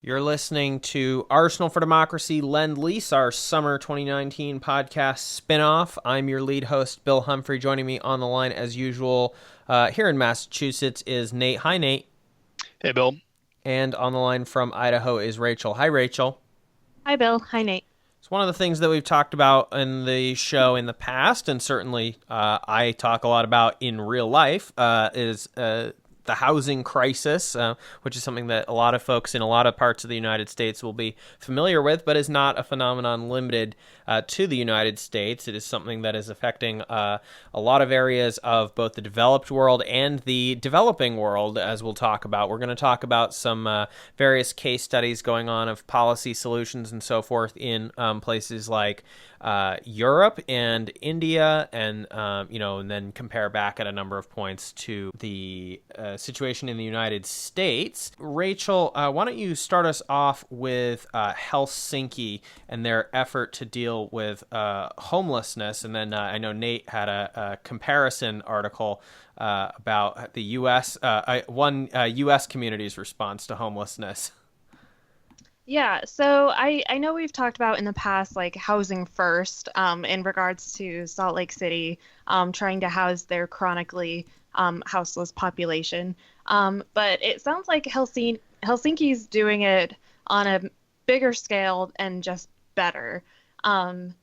You're listening to Arsenal for Democracy Lend-Lease, our summer 2019 podcast spinoff. I'm your lead host, Bill Humphrey. Joining me on the line, as usual, here in Massachusetts is Nate. Hi, Nate. Hey, Bill. And on the line from Idaho is Rachel. Hi, Rachel. Hi, Bill. Hi, Nate. It's one of the things that we've talked about in the show in the past, and certainly I talk a lot about in real life, is the housing crisis, which is something that a lot of folks in a lot of parts of the United States will be familiar with, but is not a phenomenon limited to the United States. It is something that is affecting a lot of areas of both the developed world and the developing world, as we'll talk about. We're going to talk about some various case studies going on of policy solutions and so forth in places like Europe and India, and and then compare back at a number of points to the situation in the United States. Rachel, why don't you start us off with Helsinki and their effort to deal with homelessness, and then I know Nate had a comparison article about the U.S. One U.S. community's response to homelessness. Yeah, so I know we've talked about in the past like housing first in regards to Salt Lake City trying to house their chronically houseless population. But it sounds like Helsinki's doing it on a bigger scale and just better. Um,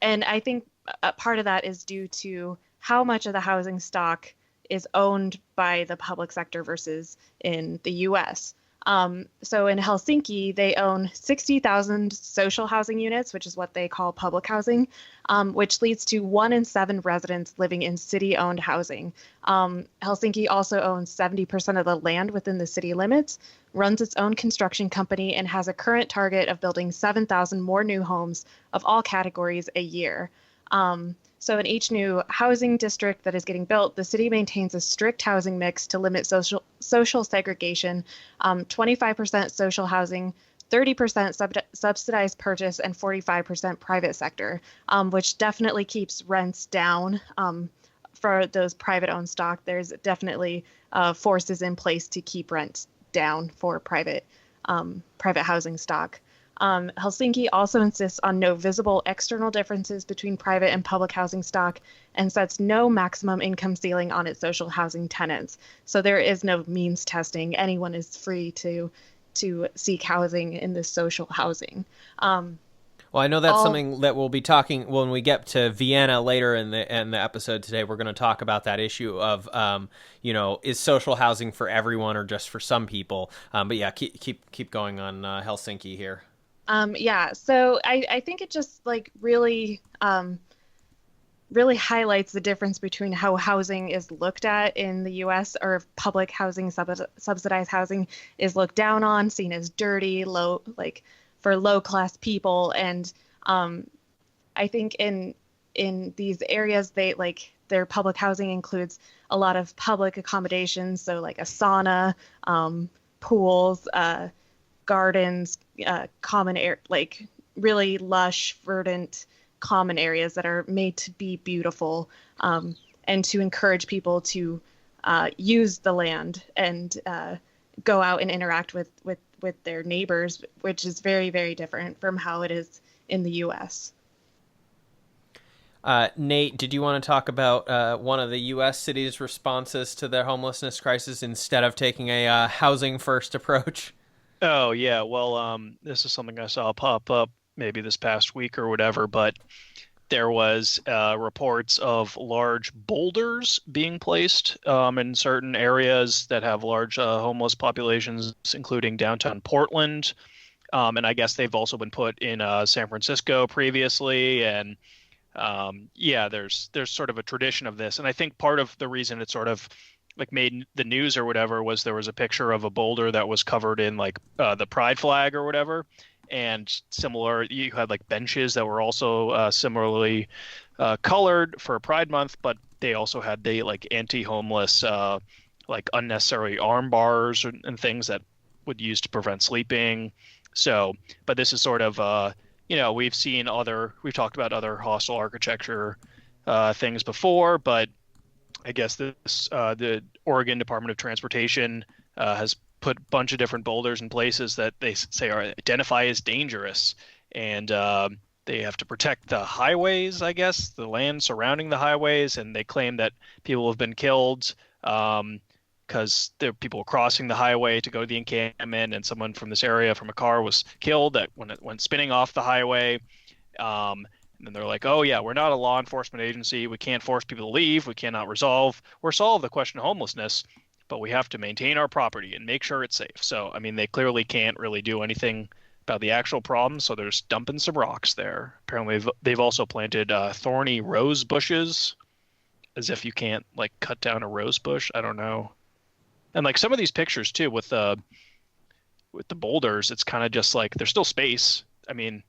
and I think a part of that is due to how much of the housing stock is owned by the public sector versus in the US. So in Helsinki, they own 60,000 social housing units, which is what they call public housing, which leads to 1 in 7 residents living in city-owned housing. Helsinki also owns 70% of the land within the city limits, runs its own construction company, and has a current target of building 7,000 more new homes of all categories a year. So in each new housing district that is getting built, the city maintains a strict housing mix to limit social segregation, 25% social housing, 30% subsidized purchase, and 45% private sector, which definitely keeps rents down for those private-owned stock. There's definitely forces in place to keep rents down for private housing stock. Helsinki also insists on no visible external differences between private and public housing stock and sets no maximum income ceiling on its social housing tenants. So there is no means testing. Anyone is free to seek housing in this social housing. Well, I know that's All something that we'll be talking when we get to Vienna later in the episode today. We're going to talk about that issue of, is social housing for everyone or just for some people? But yeah, keep going on Helsinki here. yeah, so I think it just like really highlights the difference between how housing is looked at in the US, or public housing, subsidized housing is looked down on, seen as dirty, low, like for low class people. And I think in these areas, they like their public housing includes a lot of public accommodations, so like a sauna, pools, gardens, common air, like really lush, verdant common areas that are made to be beautiful, and to encourage people to use the land and go out and interact with their neighbors, which is very, very different from how it is in the U.S. Nate, did you want to talk about one of the U.S. cities' responses to their homelessness crisis instead of taking a housing first approach? Oh, yeah. Well, this is something I saw pop up maybe this past week or whatever, but there was reports of large boulders being placed in certain areas that have large homeless populations, including downtown Portland. And I guess they've also been put in San Francisco previously. And yeah, there's sort of a tradition of this. And I think part of the reason it sort of like made the news or whatever was there was a picture of a boulder that was covered in like the pride flag or whatever. And similar, you had like benches that were also similarly colored for Pride Month, but they also had the like anti-homeless, like unnecessary arm bars and things that would use to prevent sleeping. So, but this is sort of, we've talked about other hostile architecture things before, but I guess the Oregon Department of Transportation has put a bunch of different boulders in places that they say are identify as dangerous, and they have to protect the highways, I guess, the land surrounding the highways, and they claim that people have been killed because there are people crossing the highway to go to the encampment, and someone from this area from a car was killed that when it went spinning off the highway. And then they're like, oh, yeah, we're not a law enforcement agency. We can't force people to leave. We cannot resolve or solve the question of homelessness, but we have to maintain our property and make sure it's safe. So, I mean, they clearly can't really do anything about the actual problem, so they're just dumping some rocks there. Apparently, they've also planted thorny rose bushes, as if you can't, like, cut down a rose bush. I don't know. And, like, some of these pictures, too, with the boulders, it's kind of just like there's still space. I mean,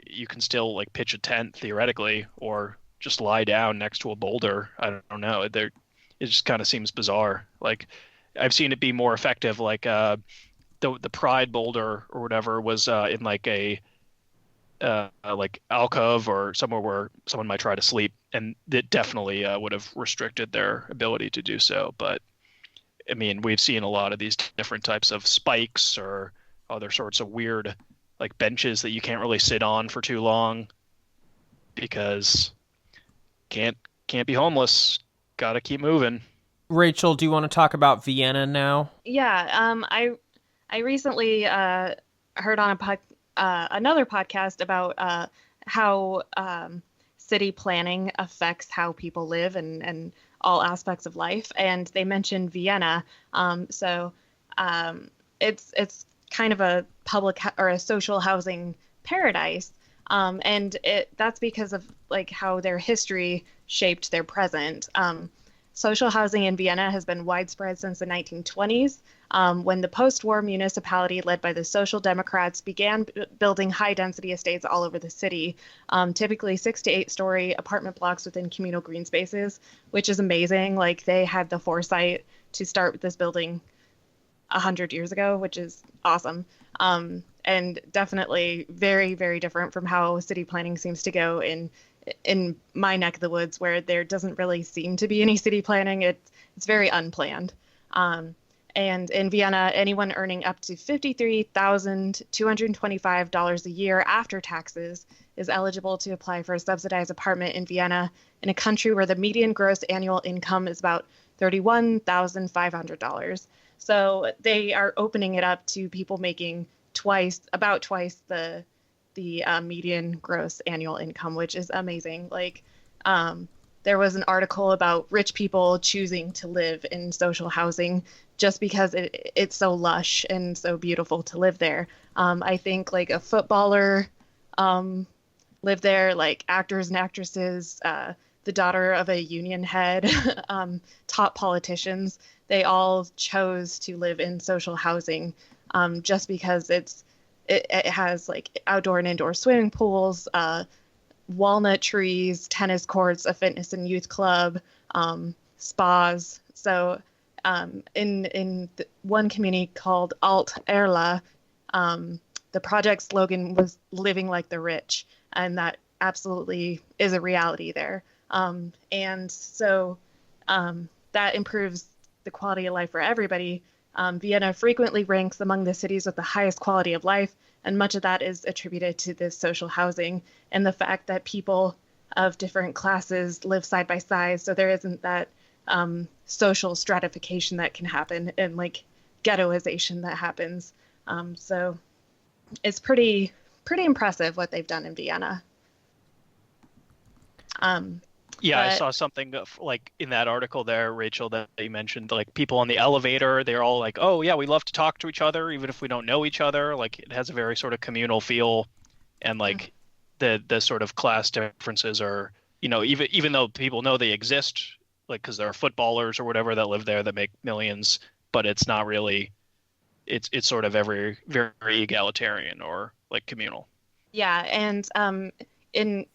you can still like pitch a tent theoretically, or just lie down next to a boulder. I don't know. It just kind of seems bizarre. Like I've seen it be more effective. Like the Pride boulder or whatever was in like a like alcove or somewhere where someone might try to sleep, and it definitely would have restricted their ability to do so. But I mean, we've seen a lot of these different types of spikes or other sorts of weird like benches that you can't really sit on for too long because can't be homeless. Got to keep moving. Rachel, do you want to talk about Vienna now? Yeah, I recently heard on another podcast about how city planning affects how people live and all aspects of life, and they mentioned Vienna. It's kind of a or a social housing paradise, and that's because of like how their history shaped their present. Social housing in Vienna has been widespread since the 1920s, when the post-war municipality led by the Social Democrats began building high-density estates all over the city, typically 6 to 8-story apartment blocks within communal green spaces, which is amazing. Like they had the foresight to start with this building 100 years ago, which is awesome. And definitely very, very different from how city planning seems to go in my neck of the woods, where there doesn't really seem to be any city planning. It's very unplanned. And in Vienna, anyone earning up to $53,225 a year after taxes is eligible to apply for a subsidized apartment in Vienna, in a country where the median gross annual income is about $31,500. So they are opening it up to people making about twice the median gross annual income, which is amazing. Like, there was an article about rich people choosing to live in social housing just because it's so lush and so beautiful to live there. I think like a footballer lived there, like actors and actresses, the daughter of a union head, top politicians. They all chose to live in social housing just because it has like outdoor and indoor swimming pools, walnut trees, tennis courts, a fitness and youth club, spas. So in one community called Alt Erla, the project slogan was "Living like the rich," and that absolutely is a reality there. And so that improves the quality of life for everybody. Vienna frequently ranks among the cities with the highest quality of life, and much of that is attributed to this social housing and the fact that people of different classes live side by side, so there isn't that social stratification that can happen and like ghettoization that happens. So it's pretty impressive what they've done in Vienna. I saw something like in that article there, Rachel, that you mentioned, like people on the elevator, they're all like, oh yeah, we love to talk to each other, even if we don't know each other. Like it has a very sort of communal feel, and like the sort of class differences are, even though people know they exist, like because there are footballers or whatever that live there that make millions, but it's not really, it's sort of very egalitarian or like communal. Yeah, and in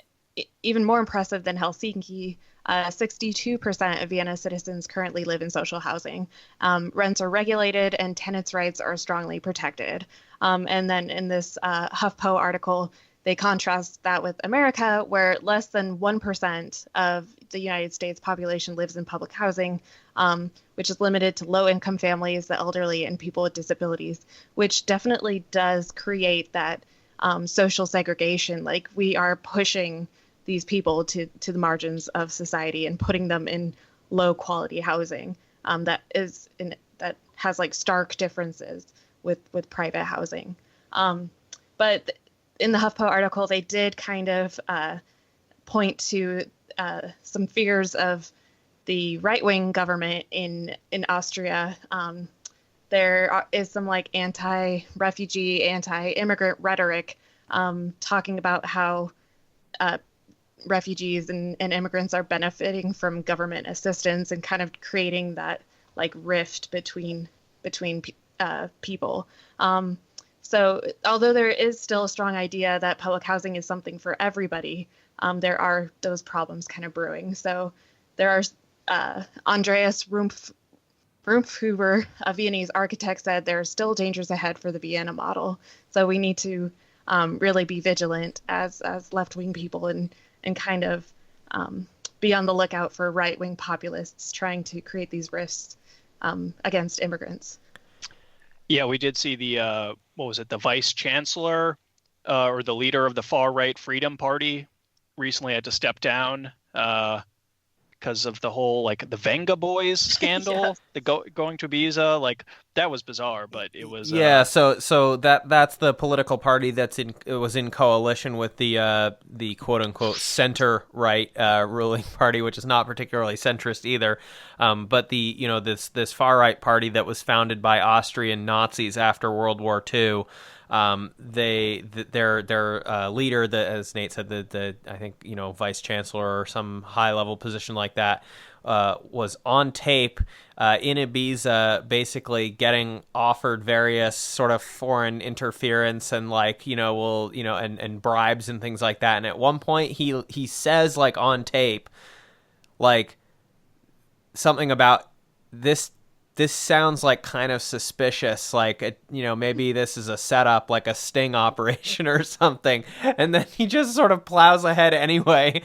even more impressive than Helsinki, 62% of Vienna citizens currently live in social housing. Rents are regulated and tenants' rights are strongly protected. And then in this HuffPo article, they contrast that with America, where less than 1% of the United States population lives in public housing, which is limited to low-income families, the elderly, and people with disabilities, which definitely does create that social segregation. Like, we are pushing these people to the margins of society and putting them in low-quality housing that has like stark differences with private housing. But in the HuffPo article, they did kind of point to some fears of the right-wing government in Austria. There is some like anti-refugee, anti-immigrant rhetoric talking about how refugees and immigrants are benefiting from government assistance and kind of creating that like rift between people. So although there is still a strong idea that public housing is something for everybody, there are those problems kind of brewing. So there are Andreas Rumpfhuber, a Viennese architect, said there are still dangers ahead for the Vienna model. So we need to really be vigilant as left-wing people and kind of be on the lookout for right-wing populists trying to create these risks against immigrants. Yeah, we did see the the vice chancellor or the leader of the far right Freedom Party recently had to step down because of the whole like the Venga Boys scandal, Yes. the going to Ibiza. Like, that was bizarre, but it was So that's the political party was in coalition with the quote unquote center right ruling party, which is not particularly centrist either. But this far right party that was founded by Austrian Nazis after World War II. Their leader, as Nate said, the I think vice chancellor or some high level position like that, was on tape in Ibiza, basically getting offered various sort of foreign interference and and bribes and things like that. And at one point, he says like on tape, like something about this. This sounds like kind of suspicious, like, maybe this is a setup, like a sting operation or something. And then he just sort of plows ahead anyway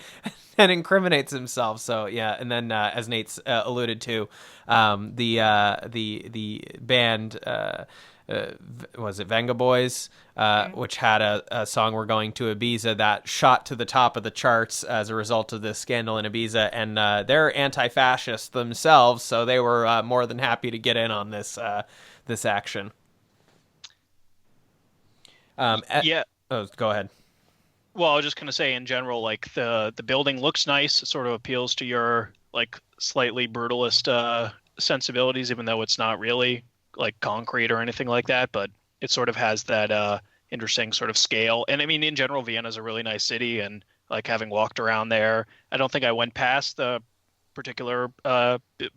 and incriminates himself. So, yeah. And then, as Nate's alluded to, the band, was it Venga Boys, which had a song "We're Going to Ibiza" that shot to the top of the charts as a result of this scandal in Ibiza, and they're anti-fascists themselves, so they were more than happy to get in on this action. Yeah. Oh, go ahead. Well, I was just gonna say, in general, like the building looks nice. It sort of appeals to your like slightly brutalist sensibilities, even though it's not really like concrete or anything like that, but it sort of has that interesting sort of scale. And I mean, in general, Vienna is a really nice city, and like having walked around there, I don't think I went past the particular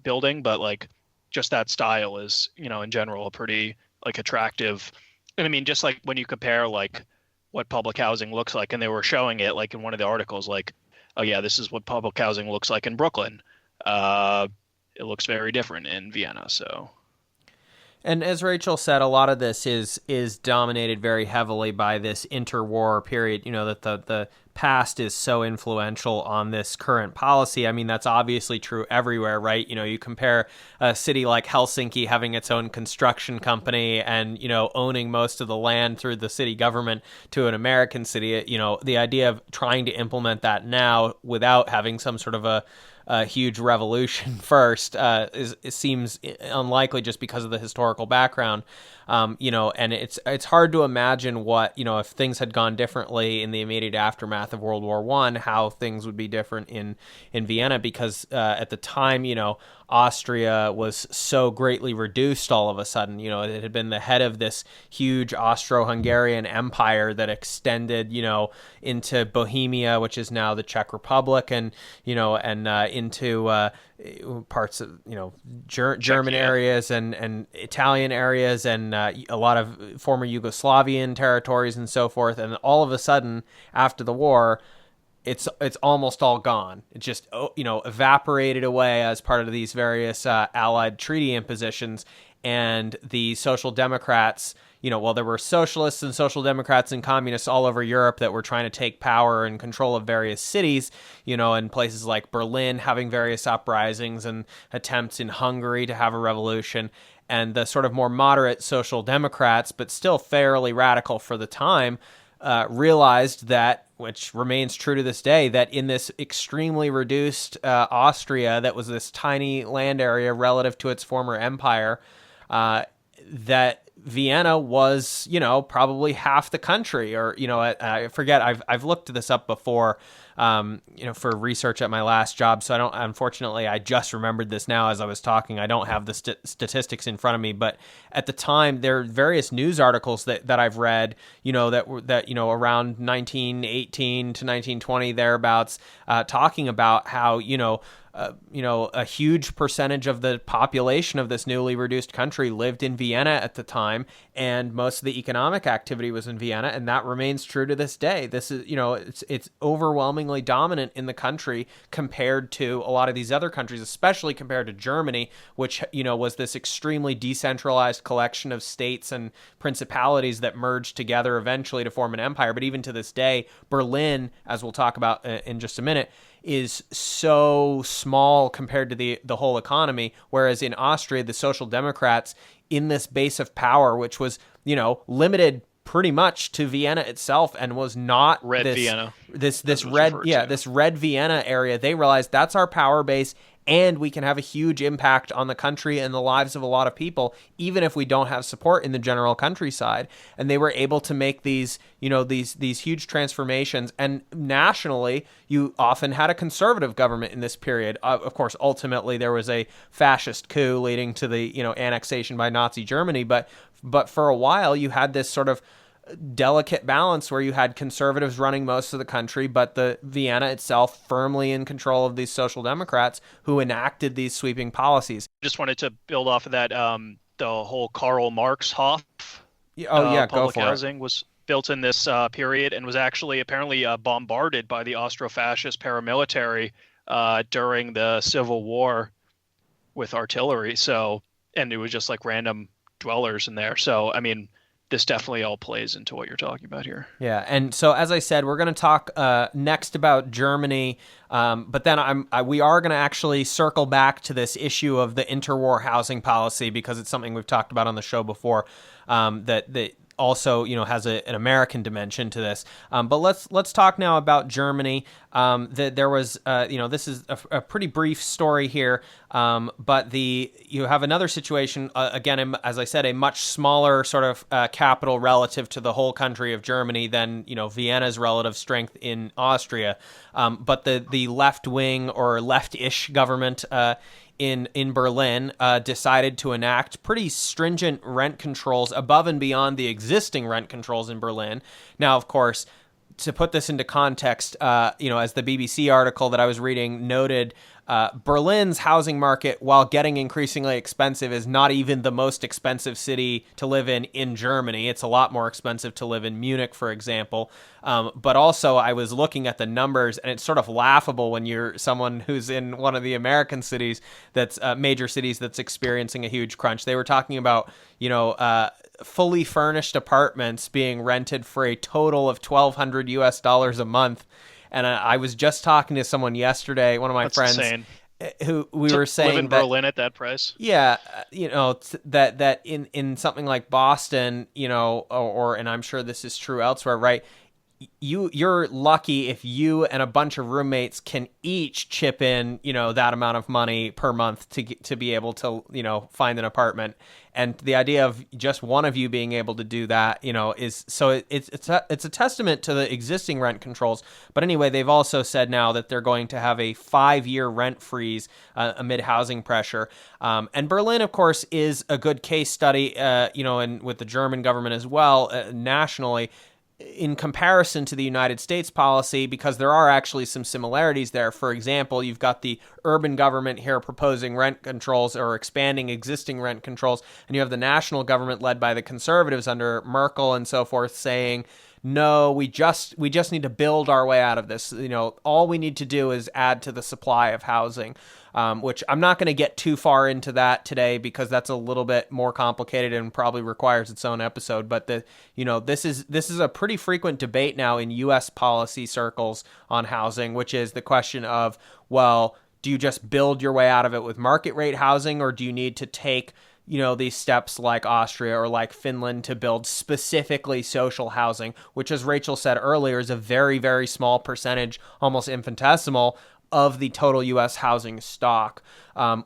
building, but like just that style is, in general, a pretty like attractive. And I mean, just like when you compare like what public housing looks like, and they were showing it like in one of the articles, like, oh yeah, this is what public housing looks like in Brooklyn. It looks very different in Vienna. So. And as Rachel said, a lot of this is dominated very heavily by this interwar period, that the past is so influential on this current policy. I mean, that's obviously true everywhere, right? You compare a city like Helsinki having its own construction company and, owning most of the land through the city government to an American city. The idea of trying to implement that now without having some sort of a huge revolution first it seems unlikely just because of the historical background, and it's hard to imagine what, if things had gone differently in the immediate aftermath of World War I, how things would be different in Vienna, because at the time, Austria was so greatly reduced all of a sudden. It had been the head of this huge Austro-Hungarian empire that extended, into Bohemia, which is now the Czech Republic, and into parts of German areas and Italian areas and a lot of former Yugoslavian territories and so forth. And all of a sudden, after the war, it's almost all gone. It just evaporated away as part of these various Allied treaty impositions. And the Social Democrats, there were socialists and social democrats and communists all over Europe that were trying to take power and control of various cities, in places like Berlin having various uprisings and attempts in Hungary to have a revolution. And the sort of more moderate social democrats, but still fairly radical for the time, realized that, which remains true to this day, that in this extremely reduced Austria, that was this tiny land area relative to its former empire, that Vienna was, probably half the country, or, I forget, I've looked this up before, for research at my last job. So unfortunately, I just remembered this now as I was talking. I don't have the statistics in front of me, but at the time, there are various news articles that I've read, that around 1918 to 1920 thereabouts, talking about how, a huge percentage of the population of this newly reduced country lived in Vienna at the time, and most of the economic activity was in Vienna, and that remains true to this day. This is, it's overwhelmingly dominant in the country compared to a lot of these other countries, especially compared to Germany, which, was this extremely decentralized collection of states and principalities that merged together eventually to form an empire. But even to this day, Berlin, as we'll talk about in just a minute, is so small compared to the whole economy, whereas in Austria, the Social Democrats, in this base of power, which was, limited pretty much to Vienna itself and was not Vienna. This red Vienna area, they realized that's our power base, and we can have a huge impact on the country and the lives of a lot of people, even if we don't have support in the general countryside. And they were able to make these huge transformations. And nationally, you often had a conservative government in this period. Of course, ultimately, there was a fascist coup leading to the, annexation by Nazi Germany. But for a while, you had this sort of delicate balance where you had conservatives running most of the country, but the Vienna itself firmly in control of these social democrats who enacted these sweeping policies. Just wanted to build off of that. The whole Karl Marx Hof public housing was built in this period and was actually apparently bombarded by the Austro-fascist paramilitary during the Civil War with artillery. So, and it was just like random dwellers in there. So, I mean, this definitely all plays into what you're talking about here. Yeah, and so as I said, we're going to talk next about Germany, but then we are going to actually circle back to this issue of the interwar housing policy, because it's something we've talked about on the show before, that also, has an American dimension to this. But let's talk now about Germany. There was, this is a pretty brief story here, but you have another situation, again, as I said, a much smaller sort of capital relative to the whole country of Germany than, Vienna's relative strength in Austria. But the left wing or left-ish government in Berlin decided to enact pretty stringent rent controls above and beyond the existing rent controls in Berlin. Now, of course, to put this into context, as the BBC article that I was reading noted, Berlin's housing market, while getting increasingly expensive, is not even the most expensive city to live in Germany. It's a lot more expensive to live in Munich, for example. But also, I was looking at the numbers, and it's sort of laughable when you're someone who's in one of the American cities that's major cities that's experiencing a huge crunch. They were talking about, fully furnished apartments being rented for a total of $1,200 a month. And I was just talking to someone yesterday, one of my friends, insane. Who we were saying live in Berlin at that price. Yeah, that in something like Boston, or and I'm sure this is true elsewhere, right? You're lucky if you and a bunch of roommates can each chip in, that amount of money per month to be able to, find an apartment. And the idea of just one of you being able to do that, is so it's a testament to the existing rent controls. But anyway, they've also said now that they're going to have a 5-year rent freeze amid housing pressure. And Berlin, of course, is a good case study, and with the German government as well, nationally, in comparison to the United States policy, because there are actually some similarities there. For example, you've got the urban government here proposing rent controls or expanding existing rent controls, and you have the national government led by the conservatives under Merkel and so forth saying, no, we just need to build our way out of this. All we need to do is add to the supply of housing. Which I'm not going to get too far into that today because that's a little bit more complicated and probably requires its own episode. But this is a pretty frequent debate now in U.S. policy circles on housing, which is the question of, well, do you just build your way out of it with market rate housing, or do you need to take these steps like Austria or like Finland to build specifically social housing, which, as Rachel said earlier, is a very, very small percentage, almost infinitesimal, of the total U.S. housing stock, and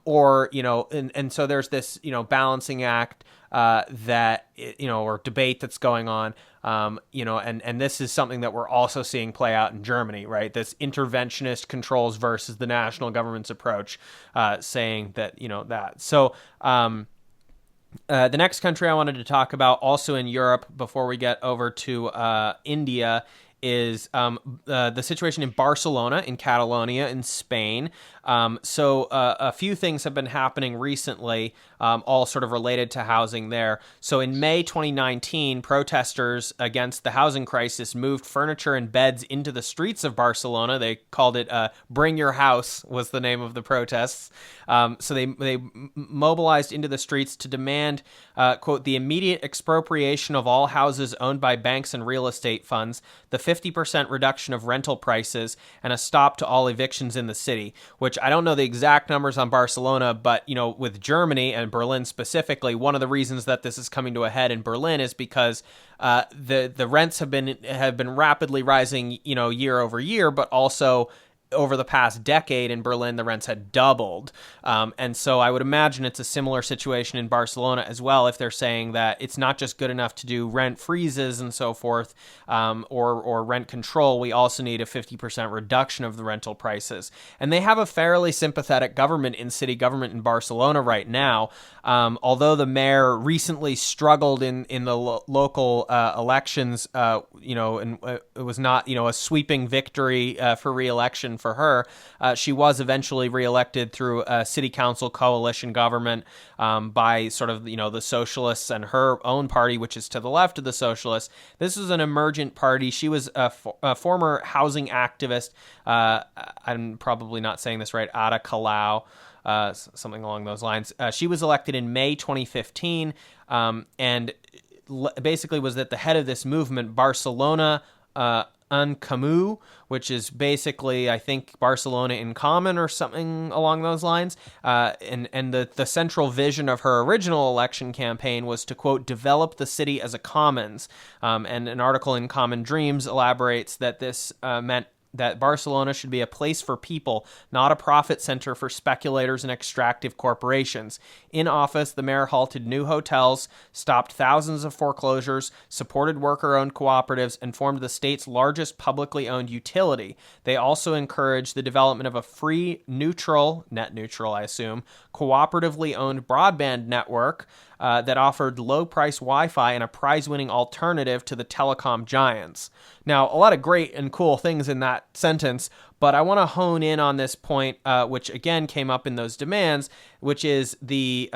so there's this, balancing act that, or debate that's going on, and this is something that we're also seeing play out in Germany, right? This interventionist controls versus the national government's approach, saying that, that. So, the next country I wanted to talk about, also in Europe, before we get over to India, is the situation in Barcelona, in Catalonia, in Spain. So a few things have been happening recently, all sort of related to housing there. So in May 2019, protesters against the housing crisis moved furniture and beds into the streets of Barcelona. They called it Bring Your House was the name of the protests. So they mobilized into the streets to demand, quote, the immediate expropriation of all houses owned by banks and real estate funds, the 50% reduction of rental prices, and a stop to all evictions in the city, which I don't know the exact numbers on Barcelona, but, with Germany and Berlin specifically, one of the reasons that this is coming to a head in Berlin is because the rents have been rapidly rising, year over year, but also over the past decade in Berlin, the rents had doubled. And so I would imagine it's a similar situation in Barcelona as well, if they're saying that it's not just good enough to do rent freezes and so forth, or rent control. We also need a 50% reduction of the rental prices. And they have a fairly sympathetic government in city government in Barcelona right now. Although the mayor recently struggled in the local elections, and it was not, a sweeping victory for re-election for her. She was eventually reelected through a city council coalition government by sort of, the socialists and her own party, which is to the left of the socialists. This is an emergent party. She was a former housing activist. I'm probably not saying this right. Ada Colau. Something along those lines. She was elected in May 2015, and basically was at the head of this movement, Barcelona en Comú, which is basically, I think, Barcelona in common or something along those lines. And the central vision of her original election campaign was to, quote, develop the city as a commons. And an article in Common Dreams elaborates that this meant that Barcelona should be a place for people, not a profit center for speculators and extractive corporations. In office, the mayor halted new hotels, stopped thousands of foreclosures, supported worker-owned cooperatives, and formed the state's largest publicly owned utility. They also encouraged the development of a free, net neutral, I assume, cooperatively owned broadband network that offered low-price Wi-Fi and a prize-winning alternative to the telecom giants. Now, a lot of great and cool things in that sentence, but I want to hone in on this point, which again came up in those demands, which is the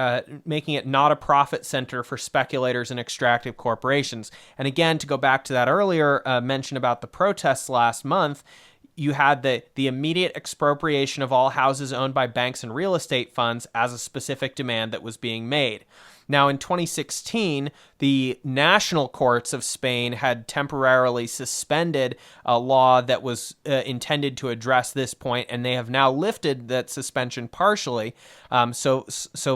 making it not a profit center for speculators and extractive corporations. And again, to go back to that earlier mention about the protests last month, you had the immediate expropriation of all houses owned by banks and real estate funds as a specific demand that was being made. Now, in 2016, the national courts of Spain had temporarily suspended a law that was intended to address this point, and they have now lifted that suspension partially. So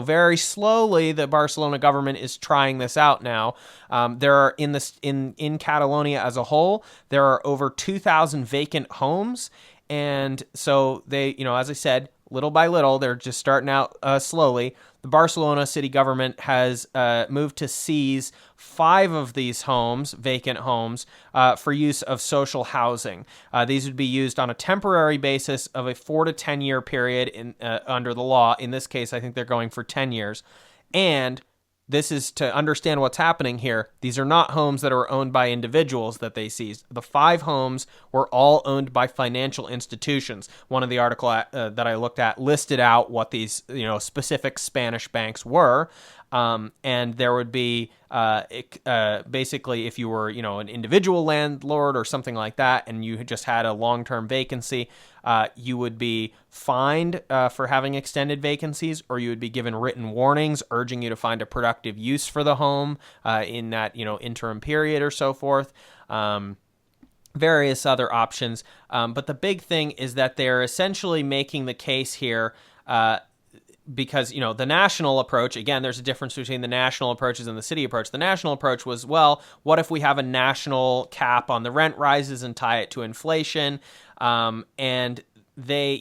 very slowly, the Barcelona government is trying this out now. There are in Catalonia as a whole, there are over 2,000 vacant homes, and so they, as I said, little by little, they're just starting out slowly. The Barcelona city government has moved to seize 5 of these homes, vacant homes, for use of social housing. These would be used on a temporary basis of a 4 to 10 year period under the law. In this case, I think they're going for 10 years. And this is to understand what's happening here. These are not homes that are owned by individuals that they seized. The 5 homes were all owned by financial institutions. One of the article that I looked at listed out what these specific Spanish banks were. And there would be basically, if you were, an individual landlord or something like that, and you just had a long-term vacancy, you would be fined for having extended vacancies, or you would be given written warnings urging you to find a productive use for the home in that, interim period or so forth. Various other options. But the big thing is that they're essentially making the case here because, the national approach, again, there's a difference between the national approaches and the city approach. The national approach was, well, what if we have a national cap on the rent rises and tie it to inflation? And they,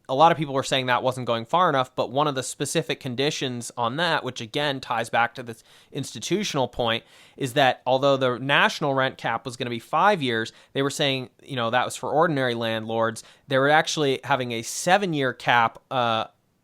a lot of people were saying that wasn't going far enough, but one of the specific conditions on that, which again ties back to this institutional point, is that although the national rent cap was going to be 5 years, they were saying, that was for ordinary landlords. They were actually having a 7-year cap,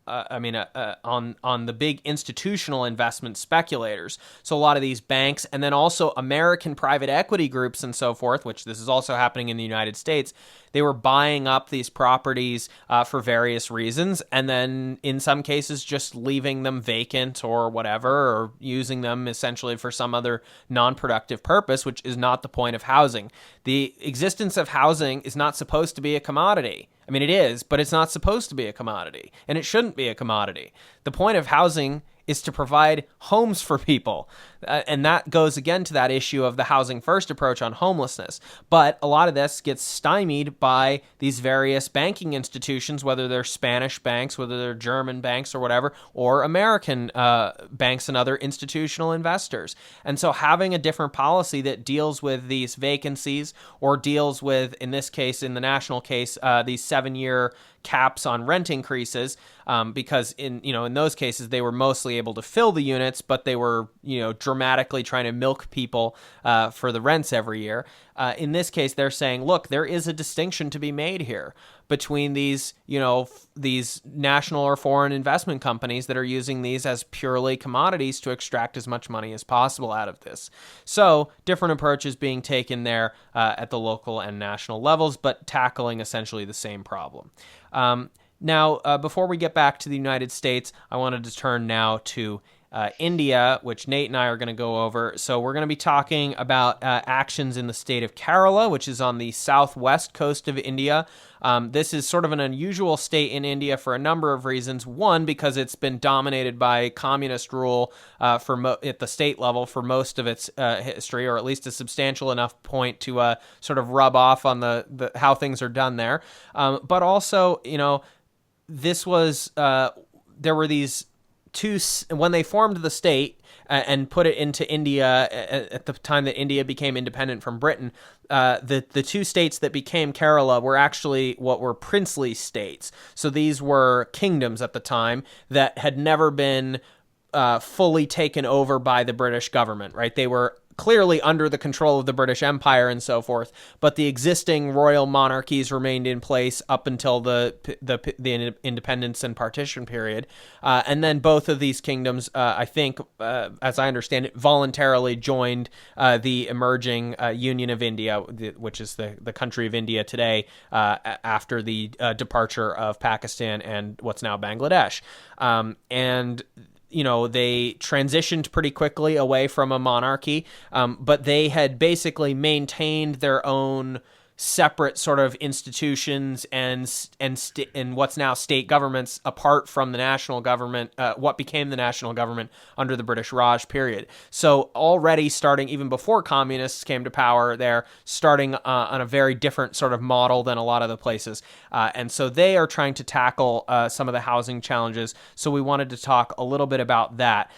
on the big institutional investment speculators. So a lot of these banks, and then also American private equity groups and so forth, which this is also happening in the United States, they were buying up these properties for various reasons, and then in some cases just leaving them vacant or whatever, or using them essentially for some other non-productive purpose, which is not the point of housing. The existence of housing is not supposed to be a commodity. I mean, it is, but it's not supposed to be a commodity, and it shouldn't be a commodity. The point of housing is to provide homes for people. And that goes again to that issue of the housing first approach on homelessness. But a lot of this gets stymied by these various banking institutions, whether they're Spanish banks, whether they're German banks or whatever, or American banks and other institutional investors. And so having a different policy that deals with these vacancies, or deals with, in this case, in the national case, these 7-year caps on rent increases, because in those cases they were mostly able to fill the units, but they were dramatically trying to milk people for the rents every year. In this case, they're saying, look, there is a distinction to be made here between these these national or foreign investment companies that are using these as purely commodities to extract as much money as possible out of this. So different approaches being taken there at the local and national levels, but tackling essentially the same problem. Now, before we get back to the United States, I wanted to turn now to India, which Nate and I are going to go over. So we're going to be talking about actions in the state of Kerala, which is on the southwest coast of India. This is sort of an unusual state in India for a number of reasons. One, because it's been dominated by communist rule at the state level for most of its history, or at least a substantial enough point to sort of rub off on the how things are done there. But also, this was there were these two, when they formed the state and put it into India at the time that India became independent from Britain, the two states that became Kerala were actually what were princely states. So these were kingdoms at the time that had never been fully taken over by the British government, right? They were clearly under the control of the British Empire and so forth, but the existing royal monarchies remained in place up until the independence and partition period. And then both of these kingdoms, I think, as I understand it, voluntarily joined the emerging Union of India, which is the country of India today, after the departure of Pakistan and what's now Bangladesh. And they transitioned pretty quickly away from a monarchy, but they had basically maintained their own separate sort of institutions and what's now state governments apart from the national government, what became the national government under the British Raj period. So already starting even before communists came to power there, starting on a very different sort of model than a lot of the places. And so they are trying to tackle some of the housing challenges. So we wanted to talk a little bit about that.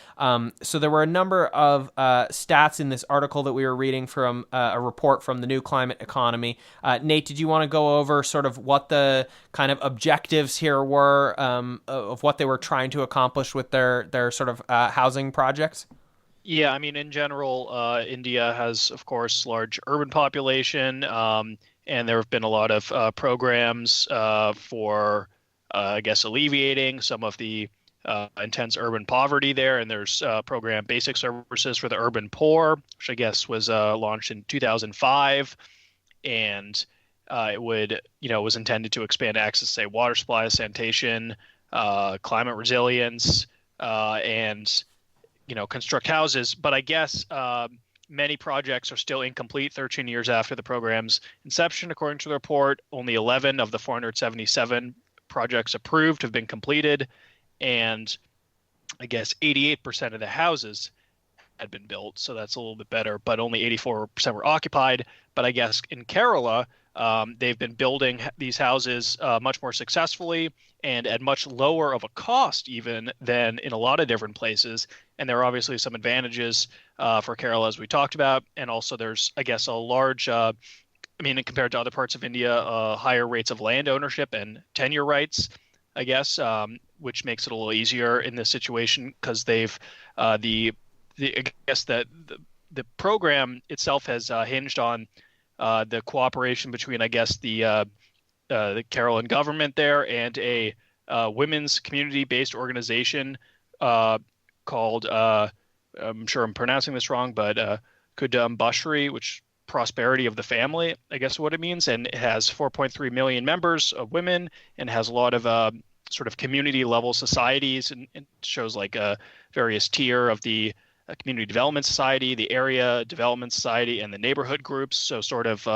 So there were a number of stats in this article that we were reading from a report from the New Climate Economy. Nate, did you want to go over sort of what the kind of objectives here were of what they were trying to accomplish with their sort of housing projects? Yeah, I mean, in general, India has, of course, large urban population, and there have been a lot of programs for, I guess, alleviating some of the intense urban poverty there. And there's program Basic Services for the Urban Poor, which I guess was launched in 2005. And it was intended to expand access to, say, water supply, sanitation, climate resilience, and construct houses. But I guess many projects are still incomplete 13 years after the program's inception. According to the report, only 11 of the 477 projects approved have been completed, and I guess 88% of the houses had been built, so that's a little bit better, but only 84% were occupied. But I guess in Kerala, they've been building these houses much more successfully and at much lower of a cost even than in a lot of different places. And there are obviously some advantages for Kerala, as we talked about. And also there's, I guess, a large, compared to other parts of India, higher rates of land ownership and tenure rights, I guess, which makes it a little easier in this situation because they've I guess that the program itself has hinged on the cooperation between, I guess, the Kerala government there and a women's community-based organization called, I'm sure I'm pronouncing this wrong, but Kudum Bashri, which prosperity of the family, I guess what it means. And it has 4.3 million members of women and has a lot of sort of community level societies and shows like a various tier of the community development society, the area development society, and the neighborhood groups. So sort of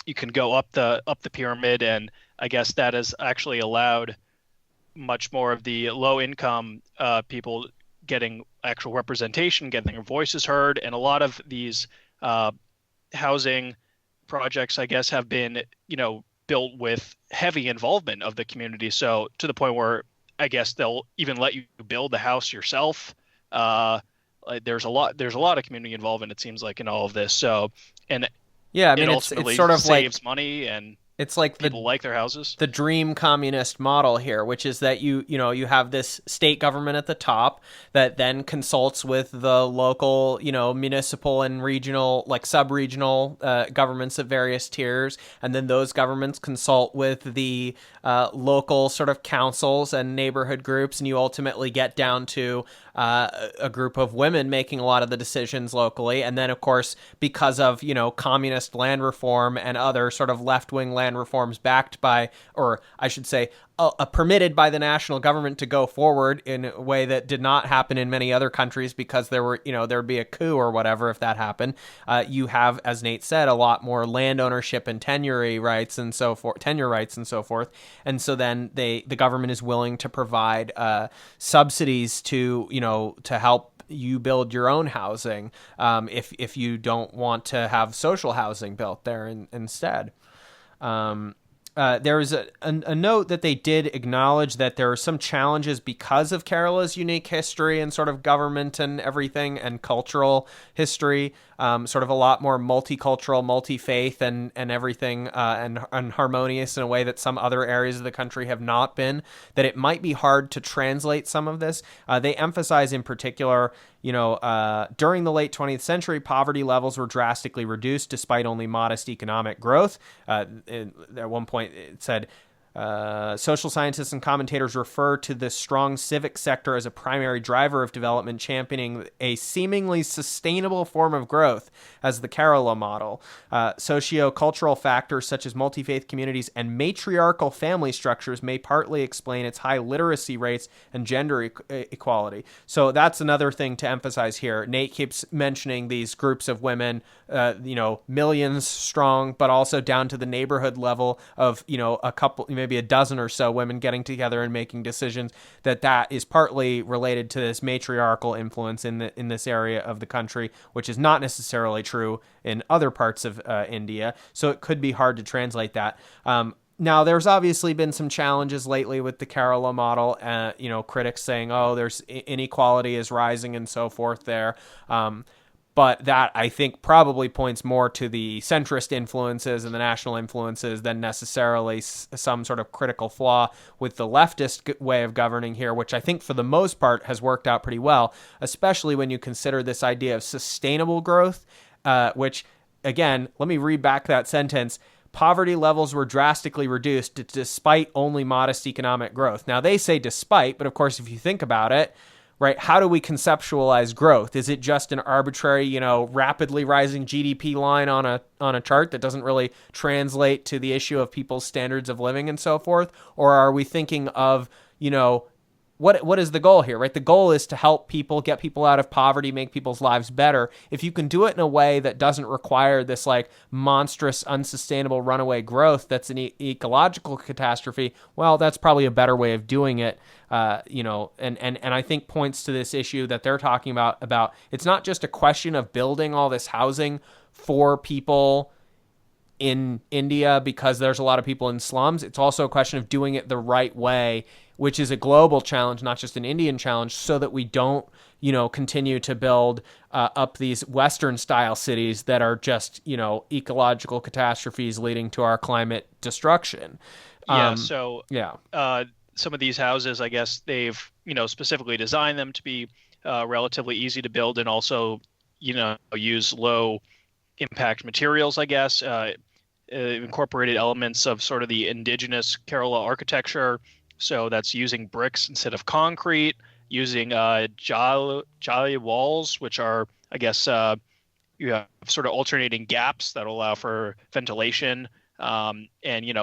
you can go up the pyramid, and I guess that has actually allowed much more of the low income people getting actual representation, getting their voices heard. And a lot of these housing projects, I guess, have been, built with heavy involvement of the community. So to the point where I guess they'll even let you build the house yourself. There's a lot of community involvement, it seems like, in all of this. So, and yeah, I mean, it it's ultimately sort of saves money, and it's like people like their houses. The dream communist model here, which is that you have this state government at the top that then consults with the local, municipal and regional, like sub-regional governments at various tiers. And then those governments consult with the local sort of councils and neighborhood groups. And you ultimately get down to a group of women making a lot of the decisions locally. And then, of course, because of, communist land reform and other sort of left-wing land reforms backed by, or I should say, permitted by the national government to go forward in a way that did not happen in many other countries because there would be a coup or whatever if that happened. You have, as Nate said, a lot more land ownership and tenure rights and so forth. And so then the government is willing to provide subsidies to help you build your own housing if you don't want to have social housing built there instead. There was a note that they did acknowledge that there are some challenges because of Kerala's unique history and sort of government and everything and cultural history, sort of a lot more multicultural, multi-faith and everything and harmonious in a way that some other areas of the country have not been, that it might be hard to translate some of this. They emphasize in particular, during the late 20th century, poverty levels were drastically reduced despite only modest economic growth. At one point, it said, social scientists and commentators refer to the strong civic sector as a primary driver of development, championing a seemingly sustainable form of growth as the Kerala model. Socio-cultural factors such as multi-faith communities and matriarchal family structures may partly explain its high literacy rates and gender equality. So that's another thing to emphasize here. Nate keeps mentioning these groups of women, millions strong, but also down to the neighborhood level of, a couple, maybe a dozen or so women getting together and making decisions, that is partly related to this matriarchal influence in this area of the country, which is not necessarily true in other parts of India. So it could be hard to translate that. Now, there's obviously been some challenges lately with the Kerala model, critics saying, there's inequality is rising and so forth there. But that, I think, probably points more to the centrist influences and the national influences than necessarily some sort of critical flaw with the leftist way of governing here, which I think for the most part has worked out pretty well, especially when you consider this idea of sustainable growth, which, again, let me read back that sentence. Poverty levels were drastically reduced despite only modest economic growth. Now, they say despite, but of course, if you think about it, right, how do we conceptualize growth? Is it just an arbitrary, rapidly rising GDP line on a chart that doesn't really translate to the issue of people's standards of living and so forth? Or are we thinking of, what is the goal here, right? The goal is to help people, get people out of poverty, make people's lives better. If you can do it in a way that doesn't require this like monstrous, unsustainable runaway growth that's an ecological catastrophe, well, that's probably a better way of doing it. And I think points to this issue that they're talking about it's not just a question of building all this housing for people in India because there's a lot of people in slums. It's also a question of doing it the right way, which is a global challenge, not just an Indian challenge, so that we don't, continue to build up these Western style cities that are just, ecological catastrophes leading to our climate destruction. Some of these houses, I guess they've, specifically designed them to be relatively easy to build and also, use low impact materials, I guess. Incorporated elements of sort of the indigenous Kerala architecture. So that's using bricks instead of concrete, using jali walls, which are, I guess, you have sort of alternating gaps that allow for ventilation, and,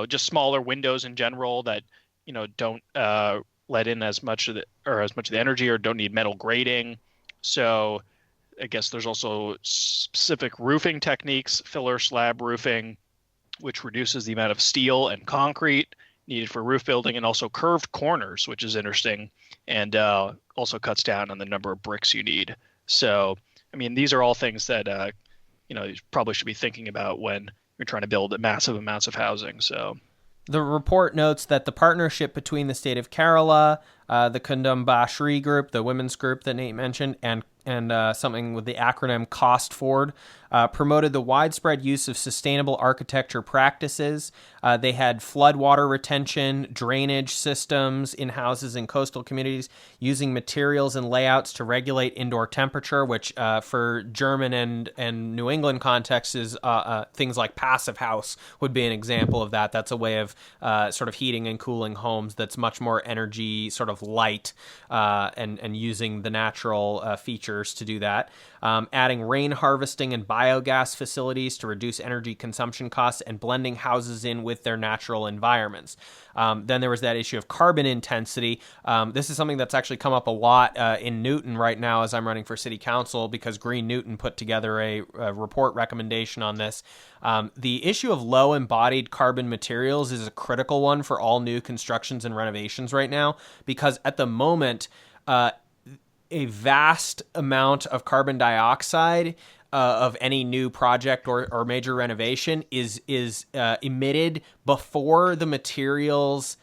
just smaller windows in general that, don't let in as much of the energy or don't need metal grating. So I guess there's also specific roofing techniques, filler slab roofing, which reduces the amount of steel and concrete needed for roof building, and also curved corners, which is interesting, and also cuts down on the number of bricks you need. So, I mean, these are all things that, you probably should be thinking about when you're trying to build massive amounts of housing. So the report notes that the partnership between the state of Kerala, the Kudumbashri group, the women's group that Nate mentioned, and something with the acronym Cost Forward, promoted the widespread use of sustainable architecture practices. They had floodwater retention, drainage systems in houses in coastal communities, using materials and layouts to regulate indoor temperature, which for German and New England contexts is things like passive house would be an example of that. That's a way of sort of heating and cooling homes that's much more energy sort of light, and using the natural features to do that. Adding rain harvesting and biogas facilities to reduce energy consumption costs, and blending houses in with their natural environments. Then there was that issue of carbon intensity. This is something that's actually come up a lot in Newton right now as I'm running for city council, because Green Newton put together a report recommendation on this. The issue of low embodied carbon materials is a critical one for all new constructions and renovations right now, because at the moment, a vast amount of carbon dioxide of any new project or major renovation is emitted before the materials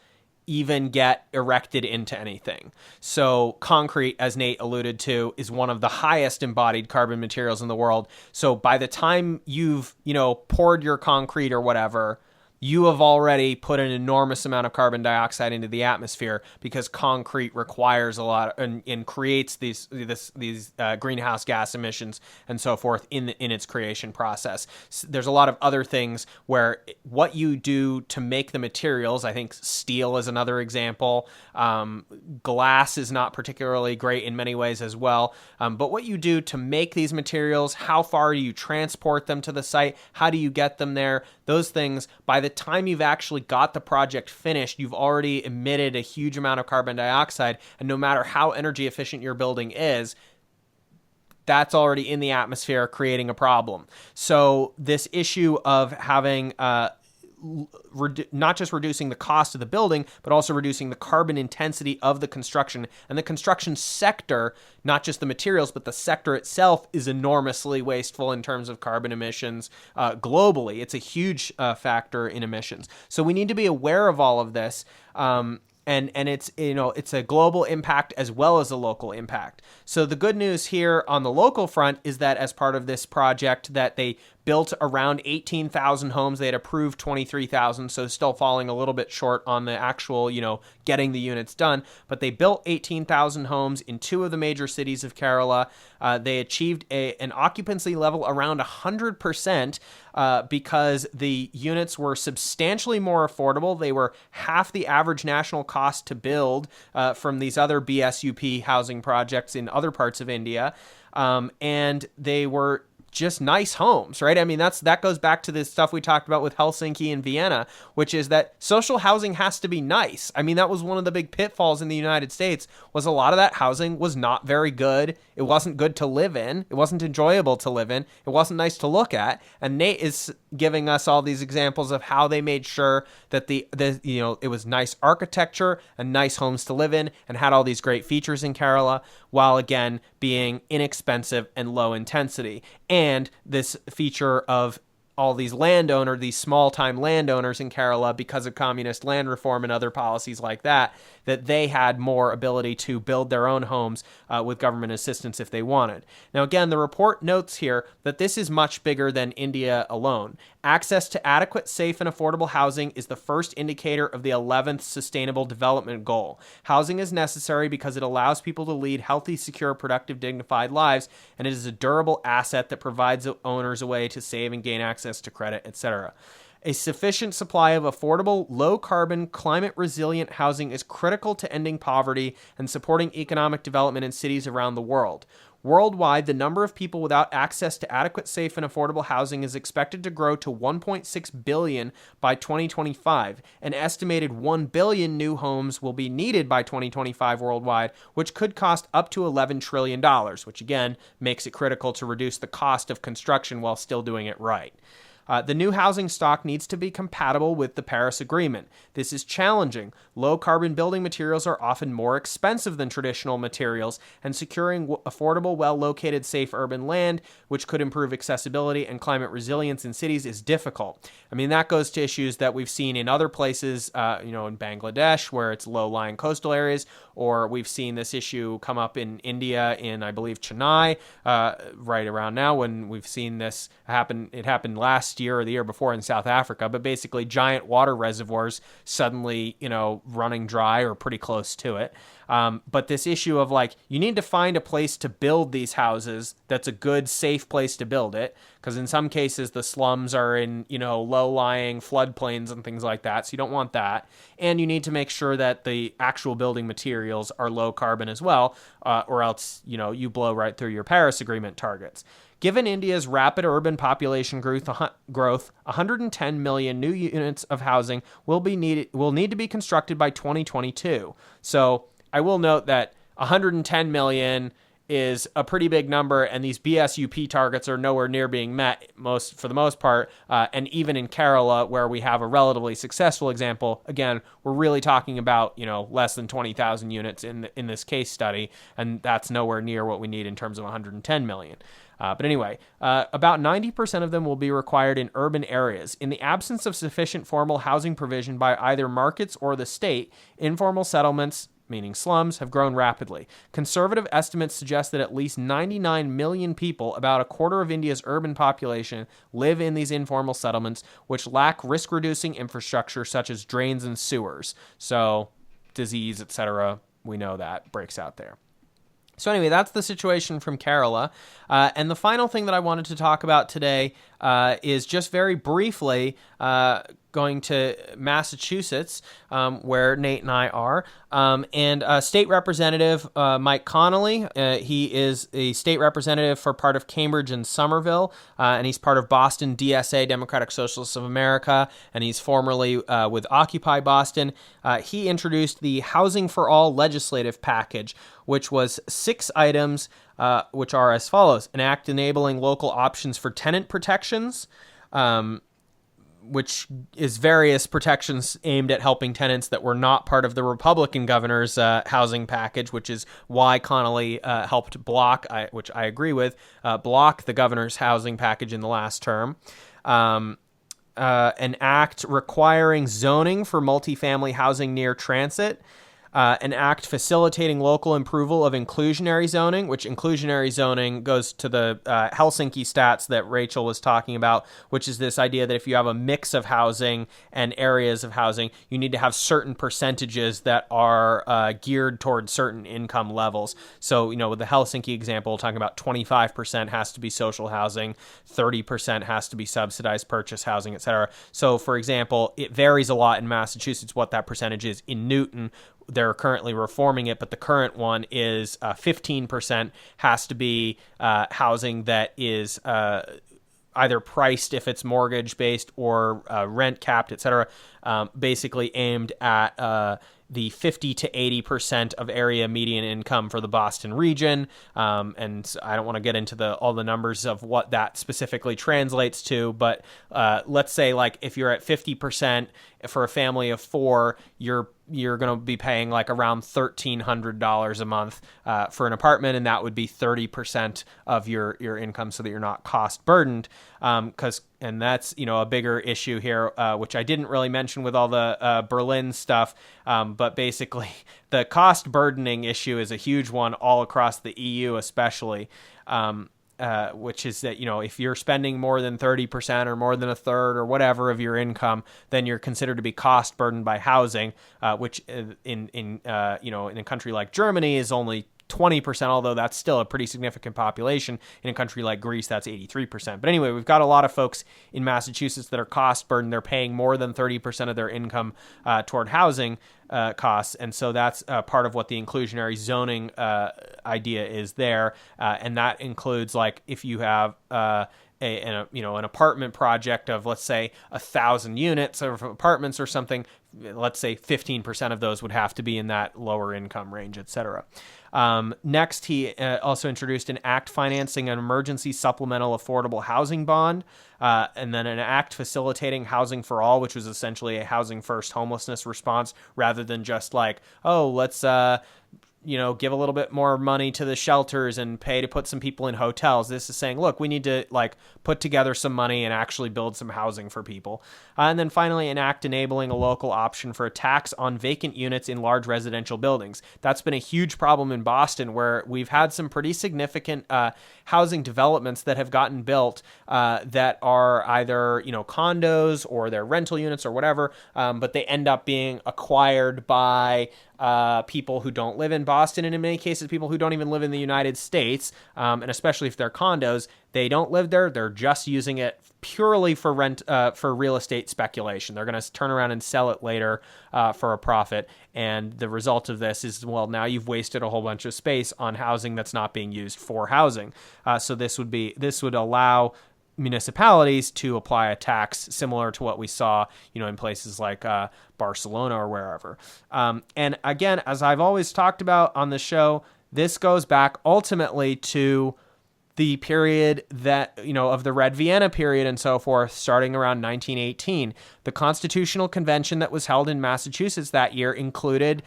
even get erected into anything. So concrete, as Nate alluded to, is one of the highest embodied carbon materials in the world. So by the time you've, poured your concrete or whatever, you have already put an enormous amount of carbon dioxide into the atmosphere, because concrete requires a lot and creates these greenhouse gas emissions and so forth in its creation process. There's a lot of other things where what you do to make the materials, I think steel is another example. Glass is not particularly great in many ways as well. But what you do to make these materials, how far do you transport them to the site? How do you get them there? Those things, by the time you've actually got the project finished, you've already emitted a huge amount of carbon dioxide. And no matter how energy efficient your building is, that's already in the atmosphere, creating a problem. So this issue of having not just reducing the cost of the building, but also reducing the carbon intensity of the construction. And the construction sector, not just the materials, but the sector itself, is enormously wasteful in terms of carbon emissions globally. It's a huge factor in emissions. So we need to be aware of all of this. And it's, it's a global impact as well as a local impact. So the good news here on the local front is that as part of this project that they built around 18,000 homes. They had approved 23,000, so still falling a little bit short on the actual, getting the units done. But they built 18,000 homes in two of the major cities of Kerala. They achieved an occupancy level around 100% because the units were substantially more affordable. They were half the average national cost to build from these other BSUP housing projects in other parts of India. And they were just nice homes, right? I mean, that goes back to the stuff we talked about with Helsinki and Vienna, which is that social housing has to be nice. I mean, that was one of the big pitfalls in the United States, was a lot of that housing was not very good. It wasn't good to live in. It wasn't enjoyable to live in. It wasn't nice to look at. And Nate is giving us all these examples of how they made sure that it was nice architecture and nice homes to live in and had all these great features in Kerala, while again being inexpensive and low intensity. And this feature of all these these small-time landowners in Kerala, because of communist land reform and other policies like that they had more ability to build their own homes with government assistance if they wanted. Now, again, the report notes here that this is much bigger than India alone. Access to adequate, safe, and affordable housing is the first indicator of the 11th Sustainable Development Goal. Housing is necessary because it allows people to lead healthy, secure, productive, dignified lives, and it is a durable asset that provides owners a way to save and gain access to credit, etc. A sufficient supply of affordable, low-carbon, climate-resilient housing is critical to ending poverty and supporting economic development in cities around the world. Worldwide, the number of people without access to adequate, safe, and affordable housing is expected to grow to 1.6 billion by 2025. An estimated 1 billion new homes will be needed by 2025 worldwide, which could cost up to $11 trillion, which again makes it critical to reduce the cost of construction while still doing it right. The new housing stock needs to be compatible with the Paris Agreement. This is challenging. Low-carbon building materials are often more expensive than traditional materials, and securing affordable, well-located, safe urban land, which could improve accessibility and climate resilience in cities, is difficult. I mean, that goes to issues that we've seen in other places, in Bangladesh, where it's low-lying coastal areas, or we've seen this issue come up in India, in, I believe, Chennai, right around now, when we've seen this happen. It happened last year or the year before in South Africa, but basically giant water reservoirs suddenly, running dry or pretty close to it. But this issue of you need to find a place to build these houses that's a good, safe place to build it. Because in some cases, the slums are in, low-lying floodplains and things like that. So you don't want that. And you need to make sure that the actual building materials are low carbon as well, or else, you blow right through your Paris Agreement targets. Given India's rapid urban population growth, 110 million new units of housing will need to be constructed by 2022. So I will note that 110 million is a pretty big number, and these BSUP targets are nowhere near being met for the most part. And even in Kerala, where we have a relatively successful example, again, we're really talking about less than 20,000 units in this case study, and that's nowhere near what we need in terms of 110 million. But anyway, about 90% of them will be required in urban areas. In the absence of sufficient formal housing provision by either markets or the state, informal settlements, meaning slums, have grown rapidly. Conservative estimates suggest that at least 99 million people, about a quarter of India's urban population, live in these informal settlements, which lack risk-reducing infrastructure such as drains and sewers. So disease, etc., we know that breaks out there. So anyway, that's the situation from Kerala. And the final thing that I wanted to talk about today is just very briefly going to Massachusetts, where Nate and I are, and State Representative Mike Connolly. He is a state representative for part of Cambridge and Somerville, and he's part of Boston DSA, Democratic Socialists of America, and he's formerly with Occupy Boston. He introduced the Housing for All legislative package, which was 6 items, which are as follows: an act enabling local options for tenant protections, which is various protections aimed at helping tenants that were not part of the Republican governor's housing package, which is why Connolly helped block, which I agree with, block the governor's housing package in the last term. An act requiring zoning for multifamily housing near transit. An act facilitating local approval of inclusionary zoning, which inclusionary zoning goes to the Helsinki stats that Rachel was talking about, which is this idea that if you have a mix of housing and areas of housing, you need to have certain percentages that are geared towards certain income levels. So, with the Helsinki example, talking about 25% has to be social housing, 30% has to be subsidized purchase housing, etc. So, for example, it varies a lot in Massachusetts what that percentage is. In Newton, they're currently reforming it, but the current one is 15% has to be housing that is either priced if it's mortgage based or rent capped, etc. Basically aimed at the 50 to 80% of area median income for the Boston region. And I don't want to get into all the numbers of what that specifically translates to, but let's say like if you're at 50% for a family of 4, you're going to be paying like around $1,300 a month for an apartment, and that would be 30% of your income, so that you're not cost burdened. And that's a bigger issue here, which I didn't really mention with all the Berlin stuff. But basically, the cost burdening issue is a huge one all across the EU, especially. Which is that, if you're spending more than 30% or more than a third or whatever of your income, then you're considered to be cost burdened by housing, which in a country like Germany is only 20%, although that's still a pretty significant population. In a country like Greece, that's 83%. But anyway, we've got a lot of folks in Massachusetts that are cost burdened. They're paying more than 30% of their income toward housing costs. And so that's part of what the inclusionary zoning idea is there. And that includes, like, if you have an apartment project of, let's say, 1,000 units of apartments or something, let's say 15% of those would have to be in that lower income range, et cetera. Next, he also introduced an act financing an emergency supplemental affordable housing bond, and then an act facilitating housing for all, which was essentially a housing first homelessness response, rather than just like, oh, let's give a little bit more money to the shelters and pay to put some people in hotels. This is saying, look, we need to put together some money and actually build some housing for people. And then finally, an act enabling a local option for a tax on vacant units in large residential buildings. That's been a huge problem in Boston, where we've had some pretty significant housing developments that have gotten built that are either, condos or they're rental units or whatever, but they end up being acquired by people who don't live in Boston, and in many cases, people who don't even live in the United States, and especially if they're condos, they don't live there. They're just using it purely for rent, for real estate speculation. They're going to turn around and sell it later for a profit. And the result of this is, well, now you've wasted a whole bunch of space on housing that's not being used for housing. So this would allow municipalities to apply a tax similar to what we saw, in places like Barcelona or wherever. And again, as I've always talked about on the show, this goes back ultimately to the period that, of the Red Vienna period and so forth, starting around 1918. The Constitutional Convention that was held in Massachusetts that year included,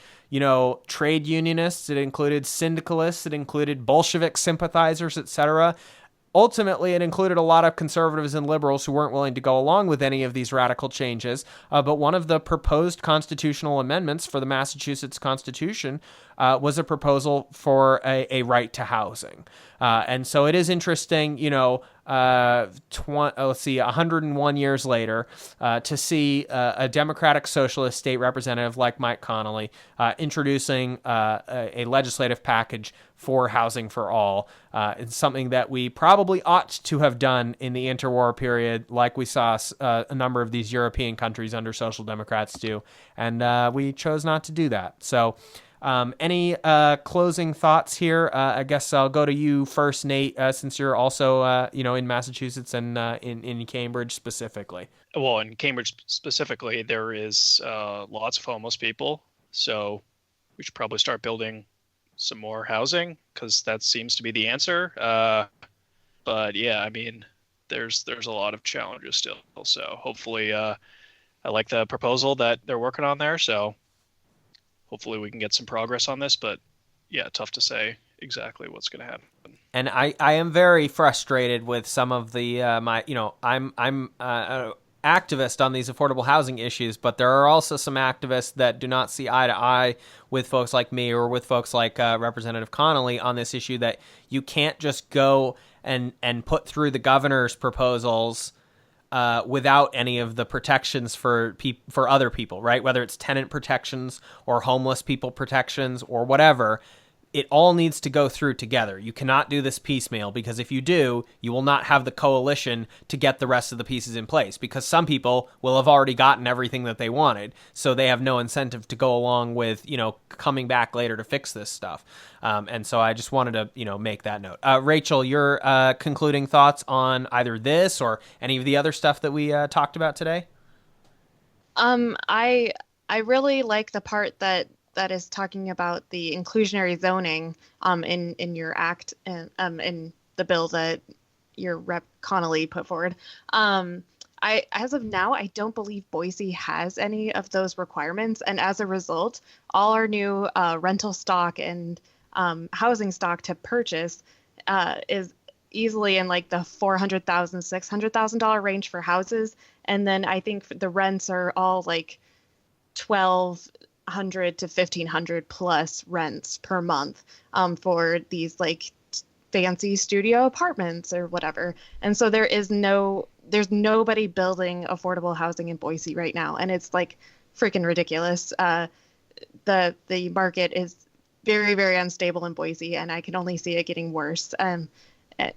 trade unionists, it included syndicalists, it included Bolshevik sympathizers, etc. Ultimately, it included a lot of conservatives and liberals who weren't willing to go along with any of these radical changes. But one of the proposed constitutional amendments for the Massachusetts Constitution was a proposal for a right to housing. And so it is interesting, 101 years later, to see a Democratic Socialist state representative like Mike Connolly introducing a legislative package for housing for all. It's something that we probably ought to have done in the interwar period, like we saw a number of these European countries under Social Democrats do, and we chose not to do that. So any closing thoughts here? I guess I'll go to you first, Nate, since you're also in Massachusetts and in Cambridge specifically. Well, in Cambridge specifically, there is lots of homeless people, so we should probably start building some more housing, because that seems to be the answer. But yeah, I mean, there's a lot of challenges still. So hopefully, I like the proposal that they're working on there. So hopefully we can get some progress on this. But yeah, tough to say exactly what's going to happen. And I am very frustrated with some of the I'm activist on these affordable housing issues, but there are also some activists that do not see eye to eye with folks like me or with folks like Representative Connolly on this issue, that you can't just go and put through the governor's proposals without any of the protections for other people, right? Whether it's tenant protections or homeless people protections or whatever. it all needs to go through together. You cannot do this piecemeal, because if you do, you will not have the coalition to get the rest of the pieces in place, because some people will have already gotten everything that they wanted, so they have no incentive to go along with, coming back later to fix this stuff. And so I just wanted to, make that note. Rachel, your concluding thoughts on either this or any of the other stuff that we talked about today? I really like the part that is talking about the inclusionary zoning in your act and in the bill that your Rep Connolly put forward. As of now, I don't believe Boise has any of those requirements, and as a result, all our new rental stock and housing stock to purchase is easily in like the $400,000, $600,000 range for houses, and then I think the rents are all like $1,200 to $1,500 plus rents per month for these like fancy studio apartments or whatever. And so there's nobody building affordable housing in Boise right now, and it's like freaking ridiculous. The market is very, very unstable in Boise, and I can only see it getting worse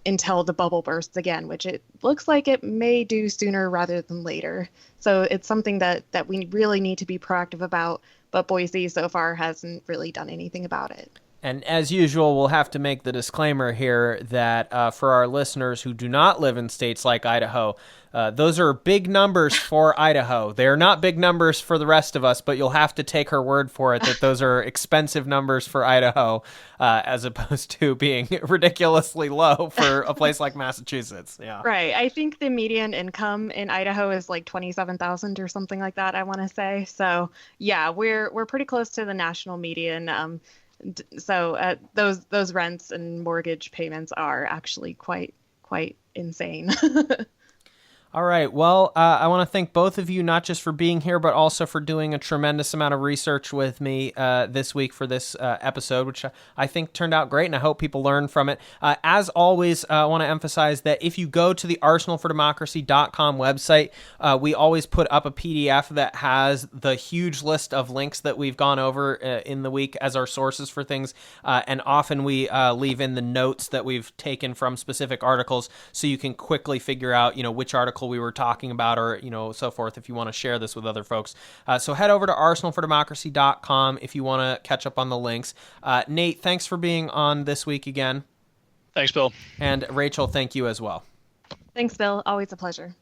until the bubble bursts again, which it looks like it may do sooner rather than later. So it's something that we really need to be proactive about, but Boise so far hasn't really done anything about it. And as usual, we'll have to make the disclaimer here that for our listeners who do not live in states like Idaho, those are big numbers for Idaho. They are not big numbers for the rest of us, but you'll have to take her word for it that those are expensive numbers for Idaho, as opposed to being ridiculously low for a place like Massachusetts. Yeah. Right. I think the median income in Idaho is like 27,000 or something like that, I want to say. So yeah, we're pretty close to the national median. So those rents and mortgage payments are actually quite insane. All right. Well, I want to thank both of you, not just for being here, but also for doing a tremendous amount of research with me this week for this episode, which I think turned out great, and I hope people learn from it. As always, I want to emphasize that if you go to the arsenalfordemocracy.com website, we always put up a PDF that has the huge list of links that we've gone over in the week as our sources for things, and often we leave in the notes that we've taken from specific articles, so you can quickly figure out, which article we were talking about, or so forth, if you want to share this with other folks. So head over to arsenalfordemocracy.com if you want to catch up on the links. Nate, thanks for being on this week again. Thanks, Bill. And Rachel, thank you as well. Thanks, Bill. Always a pleasure.